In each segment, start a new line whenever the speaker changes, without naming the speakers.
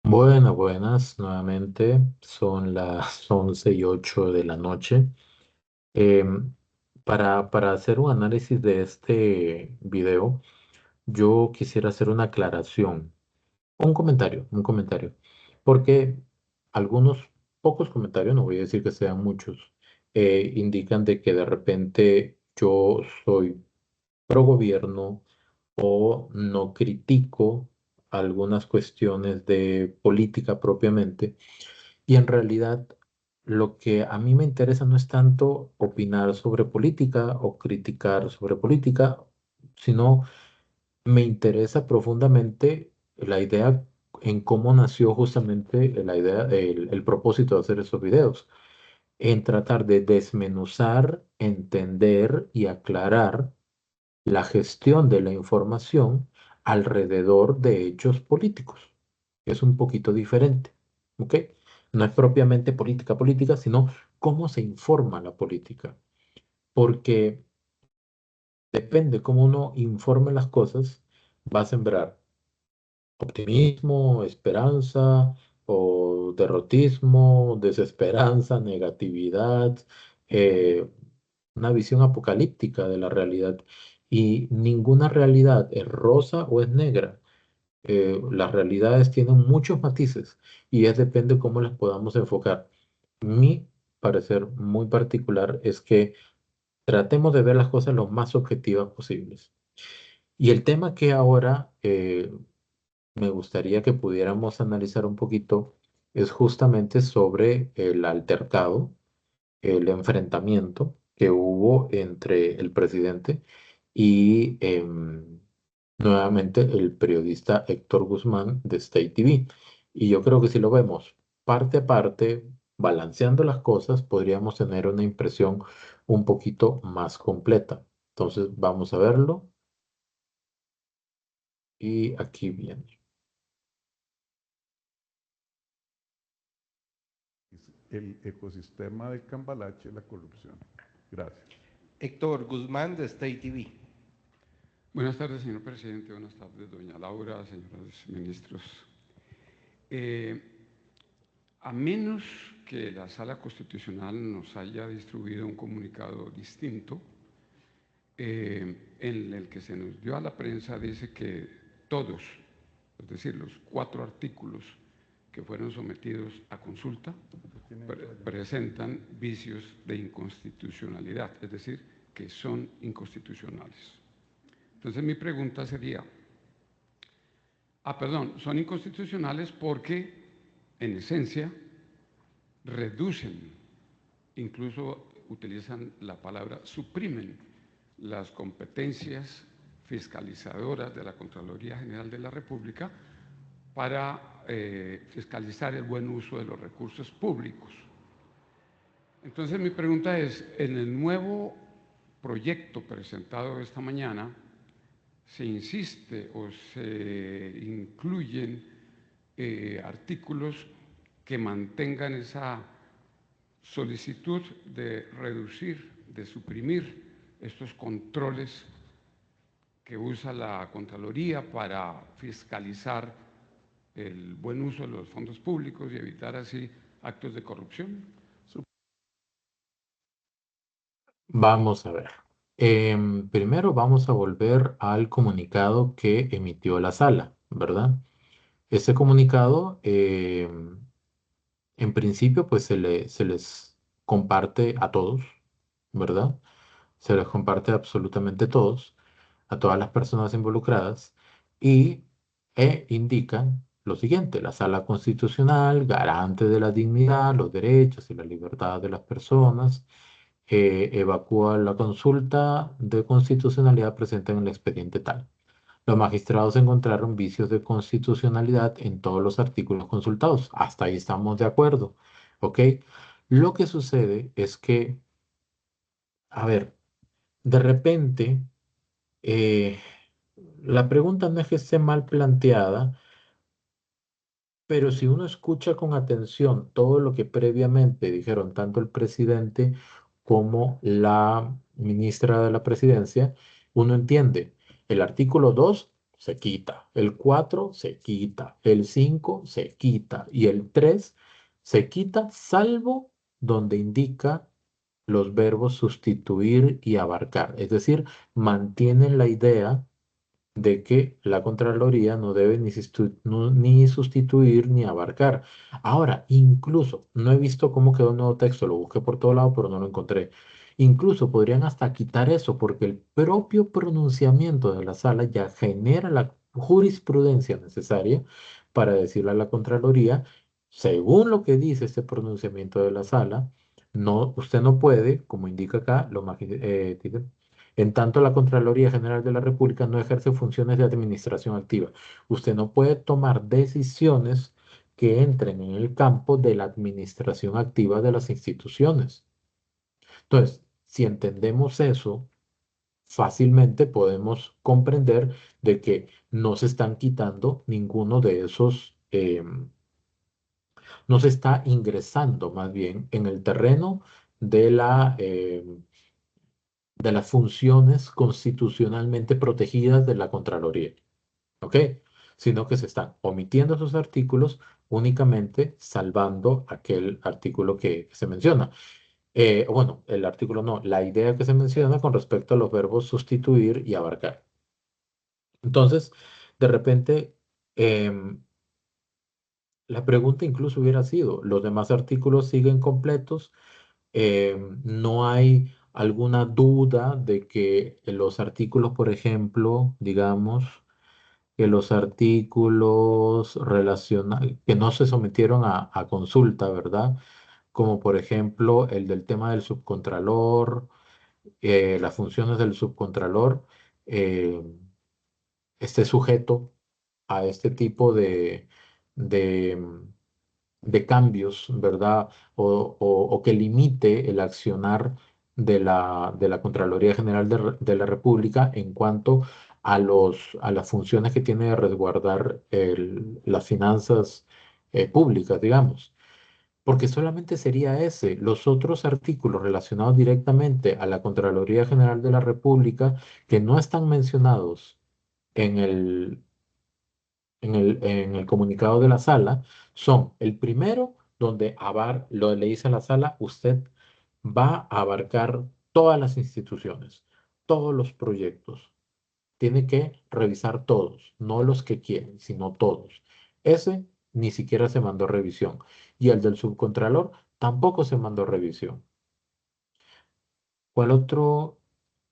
Buenas, buenas, nuevamente son las 11:08 de la noche. Em, para hacer un análisis de este video, yo quisiera hacer una aclaración, un comentario, porque algunos pocos comentarios, no voy a decir que sean muchos, indican de que de repente yo soy pro gobierno o no critico algunas cuestiones de política propiamente. Y en realidad lo que a mí me interesa no es tanto opinar sobre política o criticar sobre política, sino me interesa profundamente la idea en cómo nació justamente la idea, el propósito de hacer esos videos, en tratar de desmenuzar, entender y aclarar la gestión de la información alrededor de hechos políticos. Es un poquito diferente, ¿ok? No es propiamente política política, sino cómo se informa la política. Porque depende cómo uno informe las cosas, va a sembrar optimismo, esperanza o derrotismo, desesperanza, negatividad, eh, una visión apocalíptica de la realidad. Y ninguna realidad es rosa o es negra. Las realidades tienen muchos matices y es depende cómo las podamos enfocar. Mi parecer muy particular es que tratemos de ver las cosas lo más objetivas posibles. Y el tema que ahora me gustaría que pudiéramos analizar un poquito es justamente sobre el altercado, el enfrentamiento que hubo entre el presidente y nuevamente el periodista Héctor Guzmán de State TV. Y yo creo que si lo vemos parte a parte, balanceando las cosas, podríamos tener una impresión un poquito más completa. Entonces vamos a verlo y aquí viene.
El ecosistema del cambalache y la corrupción. Gracias.
Héctor Guzmán de State TV.
Buenas tardes, señor presidente. Buenas tardes, doña Laura, señores ministros. Eh, a menos que la Sala Constitucional nos haya distribuido un comunicado distinto, en el que se nos dio a la prensa, dice que todos, es decir, los 4 artículos que fueron sometidos a consulta, presentan vicios de inconstitucionalidad, es decir, que son inconstitucionales. Entonces mi pregunta sería, son inconstitucionales porque en esencia reducen, incluso utilizan la palabra suprimen las competencias fiscalizadoras de la Contraloría General de la República para fiscalizar el buen uso de los recursos públicos. Entonces mi pregunta es, en el nuevo proyecto presentado esta mañana, se insiste o se incluyen artículos que mantengan esa solicitud de reducir, de suprimir estos controles que usa la Contraloría para fiscalizar el buen uso de los fondos públicos y evitar así actos de corrupción.
Vamos a ver. Primero vamos a volver al comunicado que emitió la sala, ¿verdad? Ese comunicado, en principio, pues se les comparte a todos, ¿verdad? Se les comparte absolutamente todos, a todas las personas involucradas, y indican lo siguiente: la Sala Constitucional, garante de la dignidad, los derechos y la libertad de las personas, evacúa la consulta de constitucionalidad presente en el expediente tal. Los magistrados encontraron vicios de constitucionalidad en todos los artículos consultados. Hasta ahí estamos de acuerdo, ¿ok? Lo que sucede es que, a ver, de repente, eh, la pregunta no es que esté mal planteada, pero si uno escucha con atención todo lo que previamente dijeron tanto el presidente como la ministra de la presidencia, uno entiende. El artículo 2 se quita, el 4 se quita, el 5 se quita y el 3 se quita, salvo donde indica los verbos sustituir y abarcar. Es decir, mantienen la idea de que la Contraloría no debe ni sustituir ni abarcar. Ahora, incluso, no he visto cómo quedó el nuevo texto, lo busqué por todo lado, pero no lo encontré. Incluso podrían hasta quitar eso, porque el propio pronunciamiento de la sala ya genera la jurisprudencia necesaria para decirle a la Contraloría, según lo que dice este pronunciamiento de la sala, no, usted no puede, como indica acá, en tanto, la Contraloría General de la República no ejerce funciones de administración activa. Usted no puede tomar decisiones que entren en el campo de la administración activa de las instituciones. Entonces, si entendemos eso, fácilmente podemos comprender de que no se están quitando ninguno de esos, no se está ingresando más bien en el terreno de de las funciones constitucionalmente protegidas de la Contraloría, ¿ok? Sino que se están omitiendo esos artículos únicamente salvando aquel artículo que se menciona. Bueno, el artículo no, la idea que se menciona con respecto a los verbos sustituir y abarcar. Entonces, de repente, em, la pregunta incluso hubiera sido, ¿los demás artículos siguen completos? No hay alguna duda de que los artículos, por ejemplo, digamos, que los artículos relacionados, que no se sometieron a consulta, ¿verdad? Como por ejemplo el del tema del subcontralor, las funciones del subcontralor, eh, esté sujeto a este tipo de, de cambios, ¿verdad? O que limite el accionar de la Contraloría General de la República en cuanto a a las funciones que tiene de resguardar las finanzas públicas, digamos. Porque solamente sería ese. Los otros artículos relacionados directamente a la Contraloría General de la República que no están mencionados en en el comunicado de la sala son el primero, donde lo le dice a la sala, usted va a abarcar todas las instituciones, todos los proyectos. Tiene que revisar todos, no los que quieren, sino todos. Ese ni siquiera se mandó revisión. Y el del subcontralor tampoco se mandó revisión. ¿Cuál otro?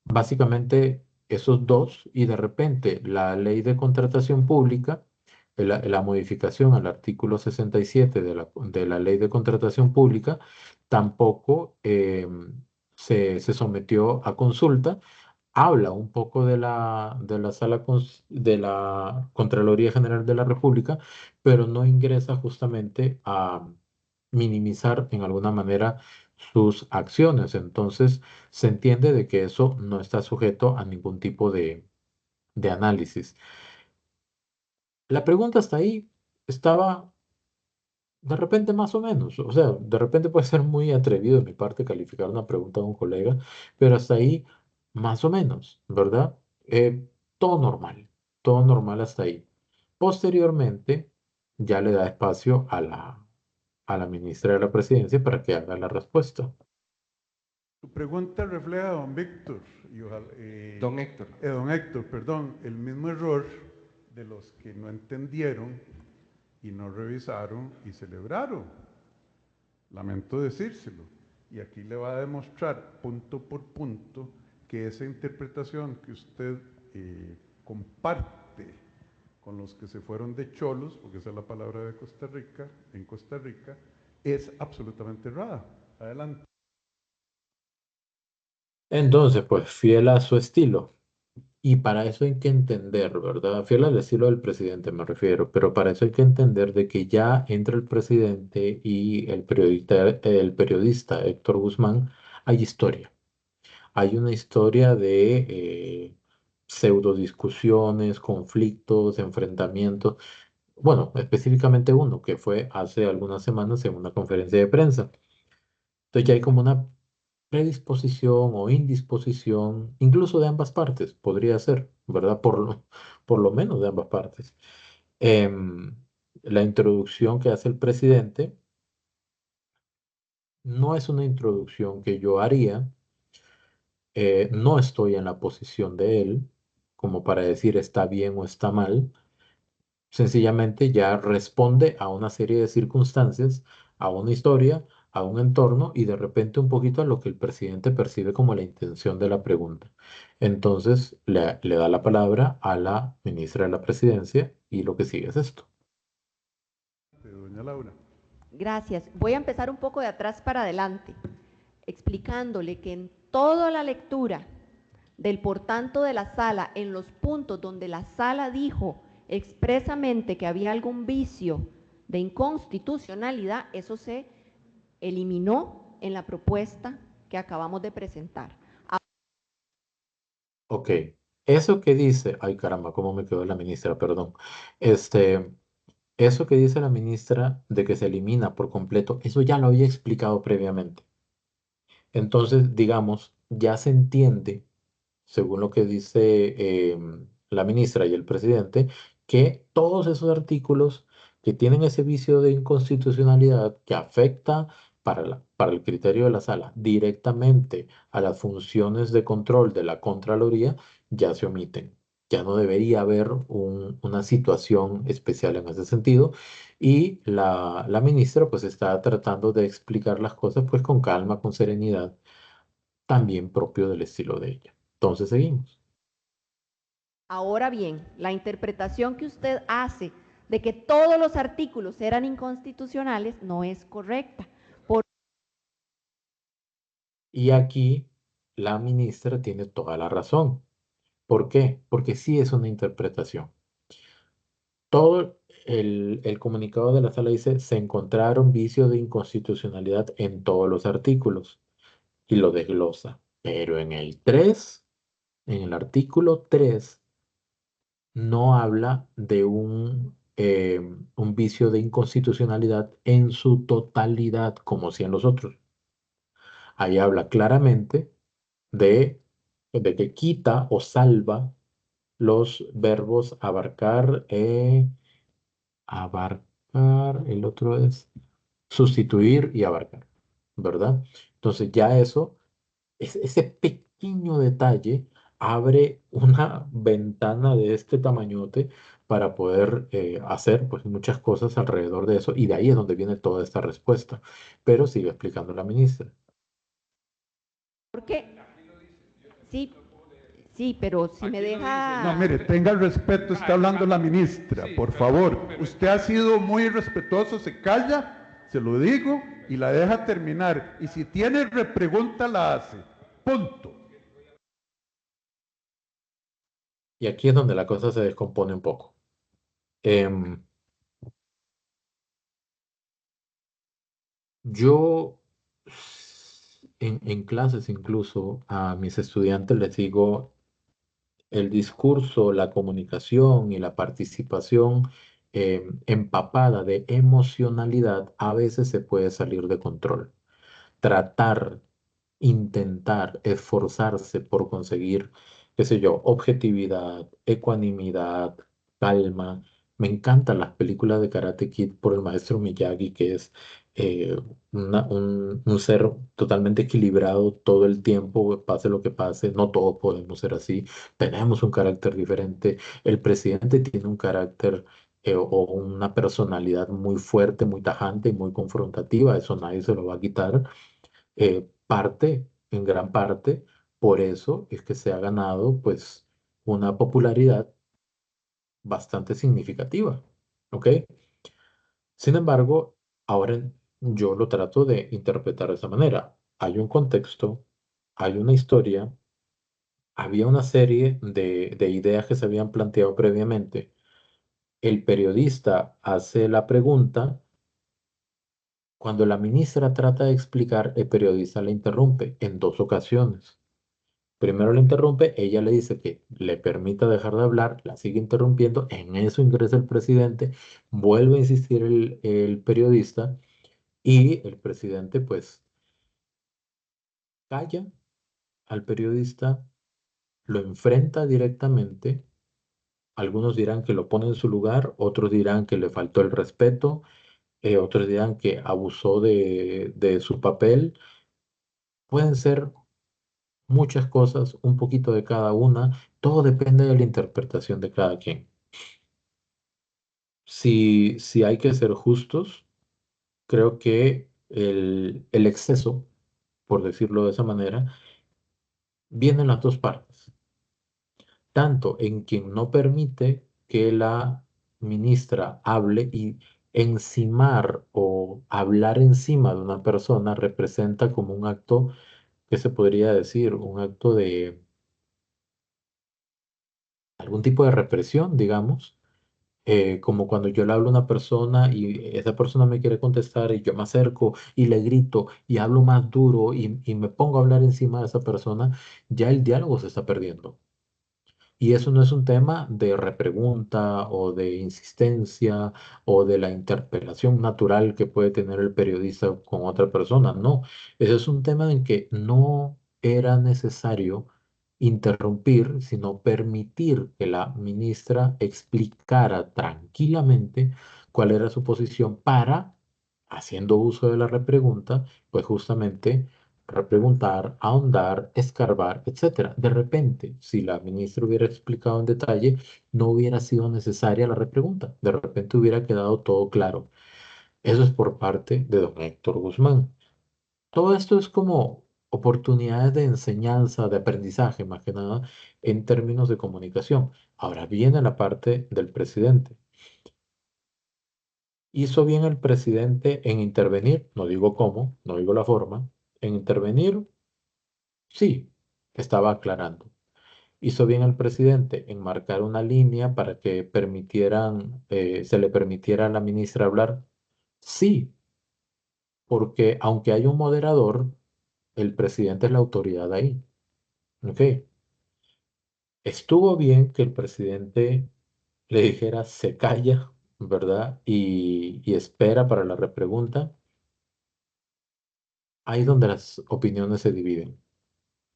Básicamente esos dos, y de repente la ley de contratación pública, la modificación al artículo 67 de la ley de contratación pública, tampoco se sometió a consulta. Habla un poco de la de la Contraloría General de la República, pero no ingresa justamente a minimizar en alguna manera sus acciones. Entonces, se entiende de que eso no está sujeto a ningún tipo de análisis. La pregunta hasta ahí estaba de repente más o menos, o sea, de repente puede ser muy atrevido de mi parte calificar una pregunta de un colega, pero hasta ahí más o menos, ¿verdad? Todo todo normal hasta ahí. Posteriormente, ya le da espacio a a la ministra de la Presidencia para que haga la respuesta.
Tu pregunta refleja, don Víctor, y
Don Héctor.
don Héctor, perdón, el mismo error de los que no entendieron y no revisaron y celebraron. Lamento decírselo. Y aquí le va a demostrar punto por punto que esa interpretación que usted comparte con los que se fueron de cholos, porque esa es la palabra de Costa Rica, en Costa Rica, es absolutamente errada. Adelante.
Entonces, pues fiel a su estilo. Y para eso hay que entender, ¿verdad? Fiel al estilo del presidente me refiero, pero para eso hay que entender de que ya entre el presidente y el periodista Héctor Guzmán hay historia. Hay una historia de pseudo discusiones, conflictos, enfrentamientos. Bueno, específicamente uno que fue hace algunas semanas en una conferencia de prensa. Entonces ya hay como una predisposición o indisposición, incluso de ambas partes, podría ser, ¿verdad? Por lo menos de ambas partes. Em, la introducción que hace el presidente no es una introducción que yo haría. No estoy en la posición de él como para decir está bien o está mal. Sencillamente ya responde a una serie de circunstancias, a una historia, a un entorno y de repente un poquito a lo que el presidente percibe como la intención de la pregunta. Entonces le da la palabra a la ministra de la Presidencia y lo que sigue es esto.
Doña Laura.
Gracias. Voy a empezar un poco de atrás para adelante, explicándole que en toda la lectura del por tanto de la sala, en los puntos donde la sala dijo expresamente que había algún vicio de inconstitucionalidad, eso se eliminó en la propuesta que acabamos de presentar.
Ok, eso que dice, ay caramba, ¿cómo me quedó la ministra? Perdón. Este, eso que dice la ministra de que se elimina por completo, eso ya lo había explicado previamente. Entonces, digamos, ya se entiende, según lo que dice la ministra y el presidente, que todos esos artículos que tienen ese vicio de inconstitucionalidad que afecta para el criterio de la sala directamente a las funciones de control de la Contraloría, ya se omiten. Ya no debería haber una situación especial en ese sentido. Y la ministra pues está tratando de explicar las cosas pues con calma, con serenidad, también propio del estilo de ella. Entonces seguimos.
Ahora bien, la interpretación que usted hace de que todos los artículos eran inconstitucionales no es correcta.
Y aquí la ministra tiene toda la razón. ¿Por qué? Porque sí es una interpretación. Todo el comunicado de la sala dice, se encontraron vicios de inconstitucionalidad en todos los artículos y lo desglosa. Pero en el 3, en el artículo 3, no habla de un vicio de inconstitucionalidad en su totalidad, como si en los otros. Ahí habla claramente de, de que quita o salva los verbos abarcar, abarcar, el otro es sustituir y abarcar, ¿verdad? Entonces ya eso, ese pequeño detalle abre una ventana de este tamañote para poder hacer pues muchas cosas alrededor de eso y de ahí es donde viene toda esta respuesta. Pero sigue explicando la ministra.
Porque sí, sí, pero si me
Aquí lo dice.
No,
deja,
mire, tenga el respeto, está hablando la ministra, por favor. Usted ha sido muy respetuoso, se calla, se lo digo, y la deja terminar. Y si tiene repregunta, la hace. Punto.
Y aquí es donde la cosa se descompone un poco. Em, yo en clases incluso a mis estudiantes les digo, el discurso, la comunicación y la participación empapada de emocionalidad a veces se puede salir de control. Tratar, intentar, esforzarse por conseguir, qué sé yo, objetividad, ecuanimidad, calma. Me encantan las películas de Karate Kid por el maestro Miyagi, que es un ser totalmente equilibrado todo el tiempo, pase lo que pase. No todos podemos ser así, tenemos un carácter diferente. El presidente tiene un carácter o una personalidad muy fuerte, muy tajante y muy confrontativa, eso nadie se lo va a quitar. En gran parte, por eso es que se ha ganado pues una popularidad bastante significativa, ¿ok? Sin embargo, ahora yo lo trato de interpretar de esa manera. Hay un contexto, hay una historia, había una serie de ideas que se habían planteado previamente. El periodista hace la pregunta. Cuando la ministra trata de explicar, el periodista la interrumpe en dos ocasiones. Primero la interrumpe, ella le dice que le permita dejar de hablar, la sigue interrumpiendo, en eso ingresa el presidente, vuelve a insistir el periodista y el presidente pues calla al periodista, lo enfrenta directamente. Algunos dirán que lo pone en su lugar, otros dirán que le faltó el respeto, otros dirán que abusó de su papel. Pueden ser muchas cosas, un poquito de cada una. Todo depende de la interpretación de cada quien. Si hay que ser justos, creo que el exceso, por decirlo de esa manera, viene en las dos partes. Tanto en quien no permite que la ministra hable y encimar o hablar encima de una persona representa como un acto, que se podría decir? Un acto de algún tipo de represión, digamos, como cuando yo le hablo a una persona y esa persona me quiere contestar y yo me acerco y le grito y hablo más duro y me pongo a hablar encima de esa persona, ya el diálogo se está perdiendo. Y eso no es un tema de repregunta o de insistencia o de la interpelación natural que puede tener el periodista con otra persona. No, ese es un tema en que no era necesario interrumpir, sino permitir que la ministra explicara tranquilamente cuál era su posición para, haciendo uso de la repregunta, pues justamente repreguntar, ahondar, escarbar, etcétera. De repente, si la ministra hubiera explicado en detalle, no hubiera sido necesaria la repregunta. De repente hubiera quedado todo claro. Eso es por parte de don Héctor Guzmán. Todo esto es como oportunidades de enseñanza, de aprendizaje, más que nada, en términos de comunicación. Ahora viene la parte del presidente. ¿Hizo bien el presidente en intervenir? No digo cómo, no digo la forma. En intervenir, sí, estaba aclarando. Hizo bien el presidente en marcar una línea para que se le permitiera a la ministra hablar. Sí, porque aunque hay un moderador, el presidente es la autoridad ahí. ¿Ok? Estuvo bien que el presidente le dijera se calla, ¿verdad? Y espera para la repregunta. Ahí es donde las opiniones se dividen.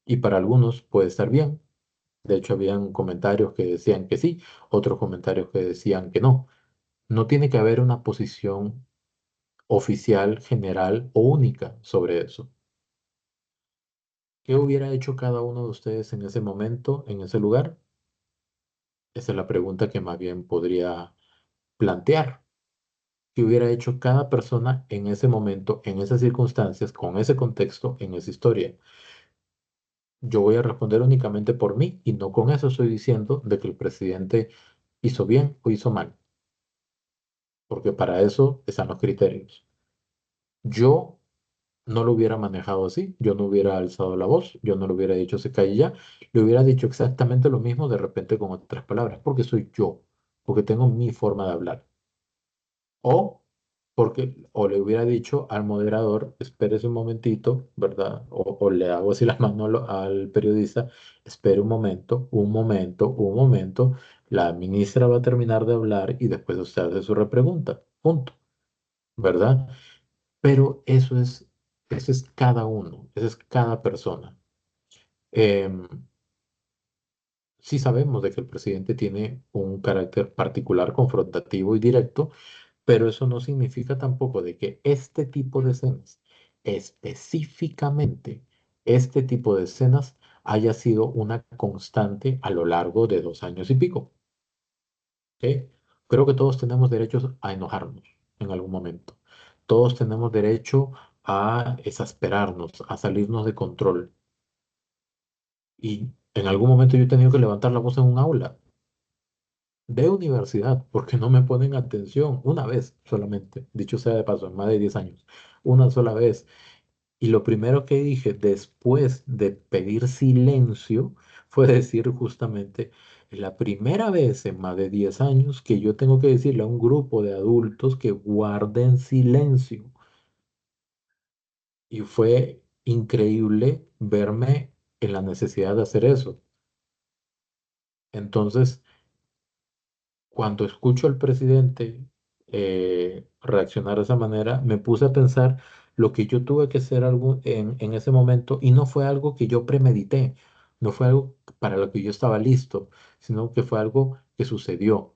Y para algunos puede estar bien. De hecho, habían comentarios que decían que sí, otros comentarios que decían que no. No tiene que haber una posición oficial, general o única sobre eso. ¿Qué hubiera hecho cada uno de ustedes en ese momento, en ese lugar? Esa es la pregunta que más bien podría plantear. ¿Qué hubiera hecho cada persona en ese momento, en esas circunstancias, con ese contexto, en esa historia? Yo voy a responder únicamente por mí y no con eso estoy diciendo de que el presidente hizo bien o hizo mal, porque para eso están los criterios. Yo no lo hubiera manejado así, yo no hubiera alzado la voz, yo no le hubiera dicho se calle ya, le hubiera dicho exactamente lo mismo de repente con otras palabras, porque soy yo, porque tengo mi forma de hablar. O o le hubiera dicho al moderador, espérese un momentito, ¿verdad? O le hago así las manos al periodista, espere un momento, un momento, un momento, la ministra va a terminar de hablar y después usted hace su repregunta, punto, ¿verdad? Pero eso es cada uno, eso es cada persona. Em, sí sabemos de que el presidente tiene un carácter particular, confrontativo y directo, pero eso no significa tampoco de que este tipo de escenas, específicamente este tipo de escenas, haya sido una constante a lo largo de 2 años y pico. ¿Ok? Creo que todos tenemos derechos a enojarnos en algún momento. Todos tenemos derecho a exasperarnos, a salirnos de control. Y en algún momento yo he tenido que levantar la voz en un aula de universidad porque no me ponen atención una vez solamente, dicho sea de paso, en más de 10 años, una sola vez. Y lo primero que dije después de pedir silencio fue decir justamente, la primera vez en más de 10 años que yo tengo que decirle a un grupo de adultos que guarden silencio. Y fue increíble verme en la necesidad de hacer eso. Entonces, cuando escucho al presidente reaccionar de esa manera, me puse a pensar lo que yo tuve que hacer algo en ese momento, y no fue algo que yo premedité, no fue algo para lo que yo estaba listo, sino que fue algo que sucedió.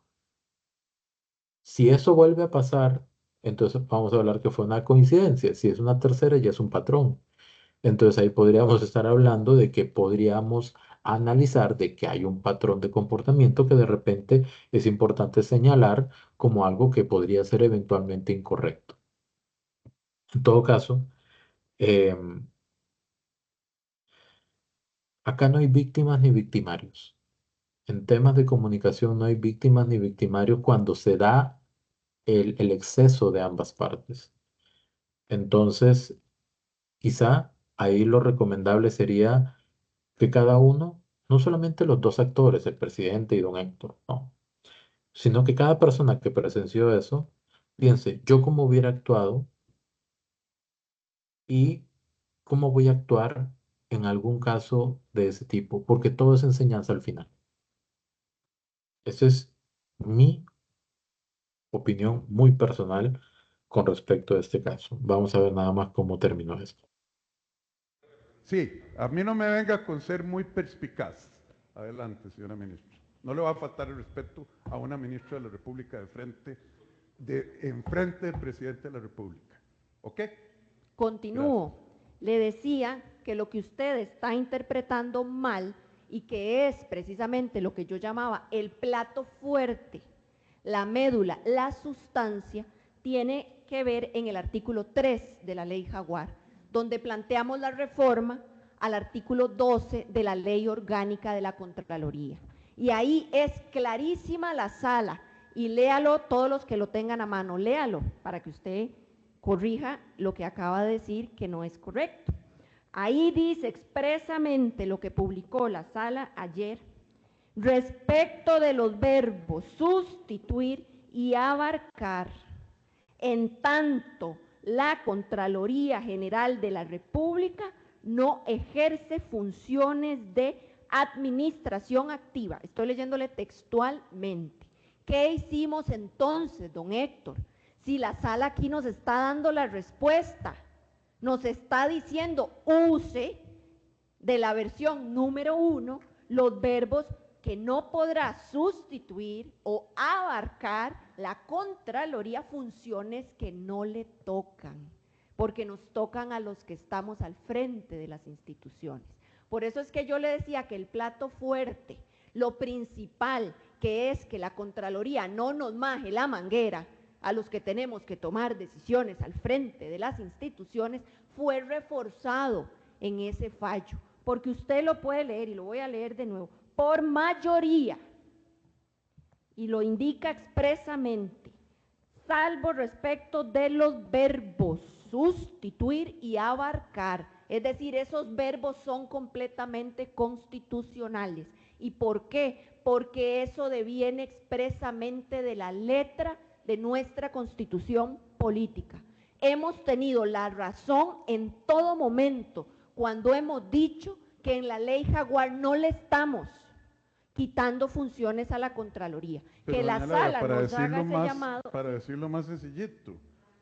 Si eso vuelve a pasar, entonces vamos a hablar que fue una coincidencia. Si es una tercera, ya es un patrón. Entonces ahí podríamos estar hablando de que podríamos analizar de que hay un patrón de comportamiento que de repente es importante señalar como algo que podría ser eventualmente incorrecto. En todo caso, em, acá no hay víctimas ni victimarios. En temas de comunicación no hay víctimas ni victimarios cuando se da el exceso de ambas partes. Entonces, quizá ahí lo recomendable sería que cada uno, no solamente los dos actores, el presidente y don Héctor, no, sino que cada persona que presenció eso piense, yo cómo hubiera actuado y cómo voy a actuar en algún caso de ese tipo, porque todo es enseñanza al final. Esa es mi opinión muy personal con respecto a este caso. Vamos a ver nada más cómo terminó esto.
Sí, a mí no me venga con ser muy perspicaz. Adelante, señora ministra. No le va a faltar el respeto a una ministra de la República en frente del presidente de la República. ¿Ok?
Continúo.
Gracias.
Le decía que lo que usted está interpretando mal y que es precisamente lo que yo llamaba el plato fuerte, la médula, la sustancia, tiene que ver en el artículo 3 de la ley Jaguar, donde planteamos la reforma al artículo 12 de la ley orgánica de la Contraloría. Y ahí es clarísima la sala, y léalo todos los que lo tengan a mano, léalo para que usted corrija lo que acaba de decir que no es correcto. Ahí dice expresamente lo que publicó la sala ayer respecto de los verbos sustituir y abarcar, en tanto la Contraloría General de la República no ejerce funciones de administración activa. Estoy leyéndole textualmente. ¿Qué hicimos entonces, don Héctor? Si la sala aquí nos está dando la respuesta, nos está diciendo use de la versión número 1 los verbos que no podrá sustituir o abarcar la Contraloría funciones que no le tocan, porque nos tocan a los que estamos al frente de las instituciones. Por eso es que yo le decía que el plato fuerte, lo principal, que es que la Contraloría no nos maje la manguera a los que tenemos que tomar decisiones al frente de las instituciones, fue reforzado en ese fallo, porque usted lo puede leer, y lo voy a leer de nuevo, por mayoría, y lo indica expresamente, salvo respecto de los verbos sustituir y abarcar, es decir, esos verbos son completamente constitucionales. ¿Y por qué? Porque eso deviene expresamente de la letra de nuestra Constitución política. Hemos tenido la razón en todo momento cuando hemos dicho que en la ley Jaguar no le estamos quitando funciones a la Contraloría.
Pero
que la
doña Laura,
sala nos haga ese llamado.
para decirlo más sencillito,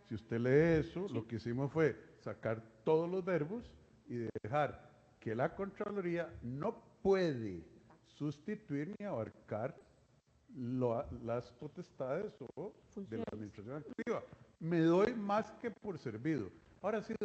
si usted lee eso, lo que hicimos fue sacar todos los verbos y dejar que la Contraloría no puede sustituir ni abarcar las potestades o de la administración activa. Me doy más que por servido. Ahora sí,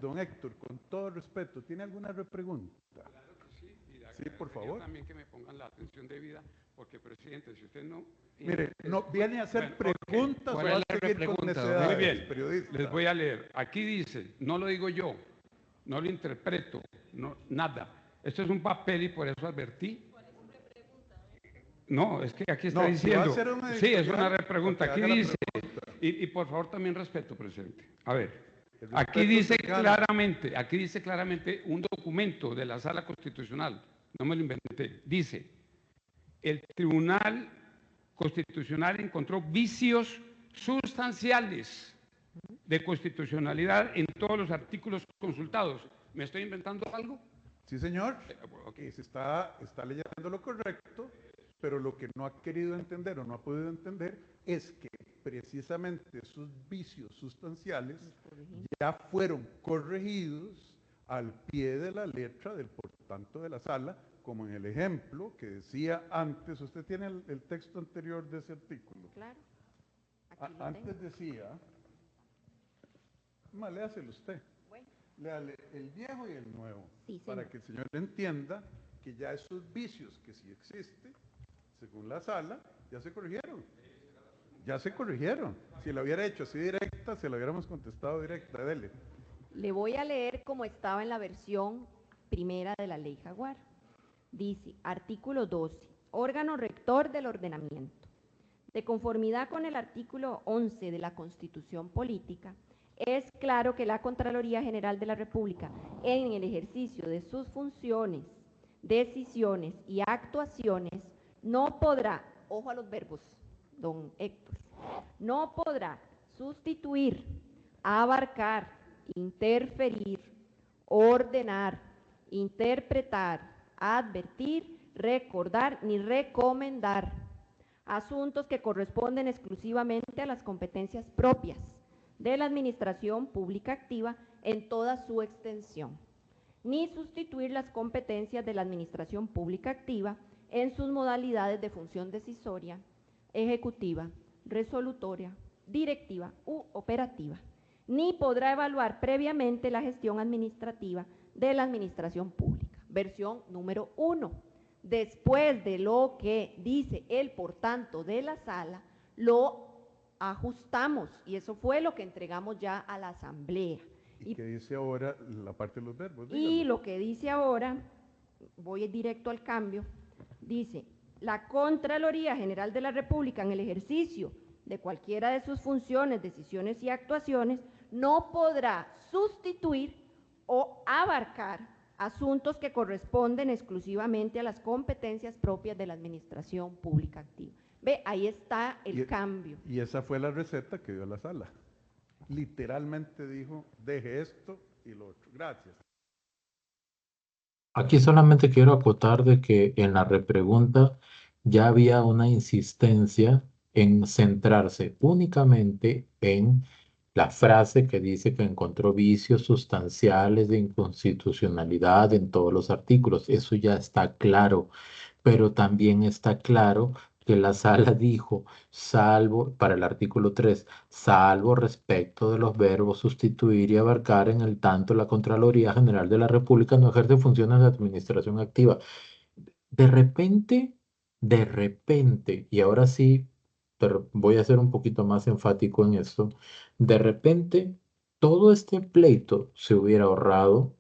don Héctor, con todo respeto, ¿tiene alguna repregunta?
Claro que sí.
Sí, por favor.
También que me pongan la atención debida, porque, presidente, si usted no...
Mire, no viene a hacer
Bueno,
preguntas
¿cuál
o a
es la
seguir con
repregunta,
necedades,
muy bien,
periodista.
les voy a leer. Aquí dice, no lo digo yo, no lo interpreto, no, nada. Esto es un papel y por eso advertí. No, es que aquí está
No, si va a
diciendo.
hacer una
Sí, es una
editorial,
repregunta.
para
Aquí
que haga la
dice,
pregunta.
y por favor también respeto, presidente. A ver,
El
aquí
respeto
dice
se gana.
aquí dice claramente un documento de la Sala Constitucional, no me lo inventé, dice, el Tribunal Constitucional encontró vicios sustanciales de constitucionalidad en todos los artículos consultados. ¿Me estoy inventando algo?
Sí, señor.
Ok.
Se está leyendo lo correcto, pero lo que no ha querido entender o no ha podido entender es que precisamente esos vicios sustanciales ya fueron corregidos al pie de la letra del por tanto de la sala, como en el ejemplo que decía antes. Usted tiene el texto anterior de ese artículo.
Claro. Aquí lo
Antes
tengo.
decía, léaselo usted.
Bueno.
Léale el viejo y el nuevo,
Sí,
para
señor.
que el señor entienda que ya esos vicios que sí existen, según la sala, ya se corrigieron. Ya se corrigieron. Si lo hubiera hecho así directa, se lo hubiéramos contestado directa. Dele.
Le voy a leer como estaba en la versión primera de la ley Jaguar. Dice, artículo 12, órgano rector del ordenamiento. De conformidad con el artículo 11 de la Constitución Política, es claro que la Contraloría General de la República, en el ejercicio de sus funciones, decisiones y actuaciones, no podrá, ojo a los verbos, don Héctor, no podrá sustituir, abarcar, interferir, ordenar, interpretar, advertir, recordar ni recomendar asuntos que corresponden exclusivamente a las competencias propias de la Administración Pública Activa en toda su extensión, ni sustituir las competencias de la Administración Pública Activa en sus modalidades de función decisoria, ejecutiva, resolutoria, directiva u operativa, ni podrá evaluar previamente la gestión administrativa de la Administración Pública. Versión número 1. Después de lo que dice el por tanto de la sala, lo ajustamos y eso fue lo que entregamos ya a la Asamblea.
¿Y qué dice ahora la parte de los verbos?
Y
Dígalo.
lo que dice ahora, voy directo al cambio, dice, la Contraloría General de la República en el ejercicio de cualquiera de sus funciones, decisiones y actuaciones, no podrá sustituir o abarcar asuntos que corresponden exclusivamente a las competencias propias de la Administración Pública Activa. Ve, ahí está el cambio.
Y esa fue la receta que dio la sala. Literalmente dijo, deje esto y lo otro. Gracias.
Aquí solamente quiero acotar de que en la repregunta ya había una insistencia en centrarse únicamente en la frase que dice que encontró vicios sustanciales de inconstitucionalidad en todos los artículos. Eso ya está claro, pero también está claro que la sala dijo, salvo, para el artículo 3, salvo respecto de los verbos sustituir y abarcar, en el tanto la Contraloría General de la República no ejerce funciones de administración activa. De repente, y ahora sí, pero voy a ser un poquito más enfático en esto, de repente todo este pleito se hubiera ahorrado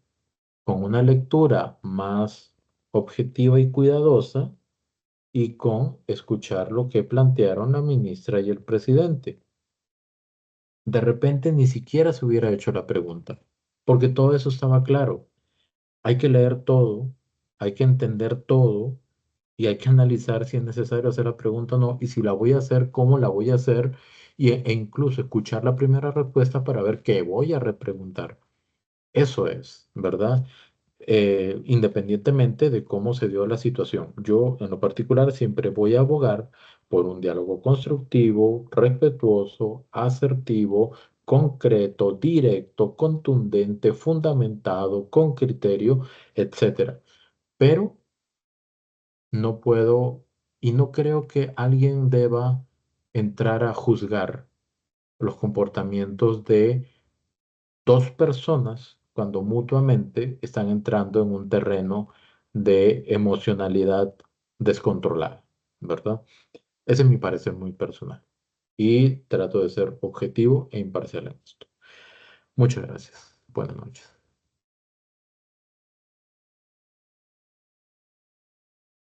con una lectura más objetiva y cuidadosa y con escuchar lo que plantearon la ministra y el presidente. De repente ni siquiera se hubiera hecho la pregunta, porque todo eso estaba claro. Hay que leer todo, hay que entender todo y hay que analizar si es necesario hacer la pregunta o no, y si la voy a hacer, cómo la voy a hacer, e incluso escuchar la primera respuesta para ver qué voy a repreguntar. Eso es, ¿verdad? Independientemente de cómo se dio la situación. Yo, en lo particular, siempre voy a abogar por un diálogo constructivo, respetuoso, asertivo, concreto, directo, contundente, fundamentado, con criterio, etcétera. Pero no puedo y no creo que alguien deba entrar a juzgar los comportamientos de dos personas cuando mutuamente están entrando en un terreno de emocionalidad descontrolada, ¿verdad? Ese es mi parecer muy personal y trato de ser objetivo e imparcial en esto. Muchas gracias. Buenas noches.